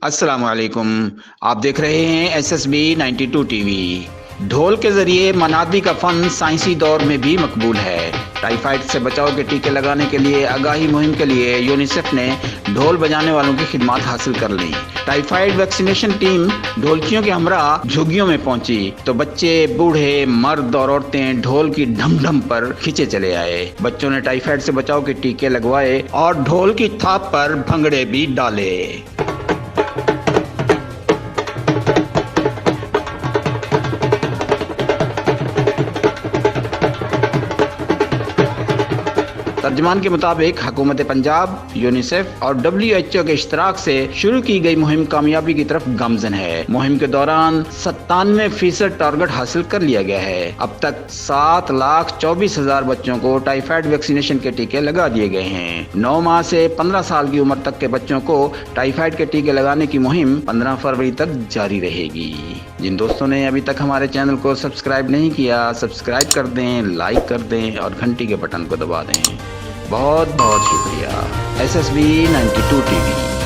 अस्सलाम वालेकुम। आप देख रहे हैं SSB 92 टीवी। ढोल के जरिए मनादी का फन साइंसी दौर में भी मकबूल है। टाइफाइड से बचाव के टीके लगाने के लिए आगाही मुहिम के लिए यूनिसेफ ने ढोल बजाने वालों की खिदमत हासिल कर ली। टाइफाइड वैक्सीनेशन टीम ढोलकियों के हमरा झुग्गियों में पहुंची तो बच्चे, बूढ़े, मर्द और औरतें ढोल की ढम ढम पर खींचे चले आए। बच्चों ने टाइफाइड से बचाव के टीके लगवाए और ढोल की थाप पर भंगड़े भी डाले। तर्जमान के मुताबिक हुकूमत पंजाब, यूनिसेफ और WHO के इश्तराक से शुरू की गई मुहिम कामयाबी की तरफ गामजन है। मुहिम के दौरान 97% टारगेट हासिल कर लिया गया है। अब तक 7,24,000 बच्चों को टाइफाइड वैक्सीनेशन के टीके लगा दिए गए हैं। 9 माह से 15 साल की उम्र तक के बच्चों को टाइफाइड के टीके लगाने की मुहिम 15 फरवरी तक जारी रहेगी। जिन दोस्तों ने अभी तक हमारे चैनल को सब्सक्राइब नहीं किया, सब्सक्राइब कर दें, लाइक कर दें और घंटी के बटन को दबा दें। बहुत बहुत शुक्रिया। SSB 92 TV.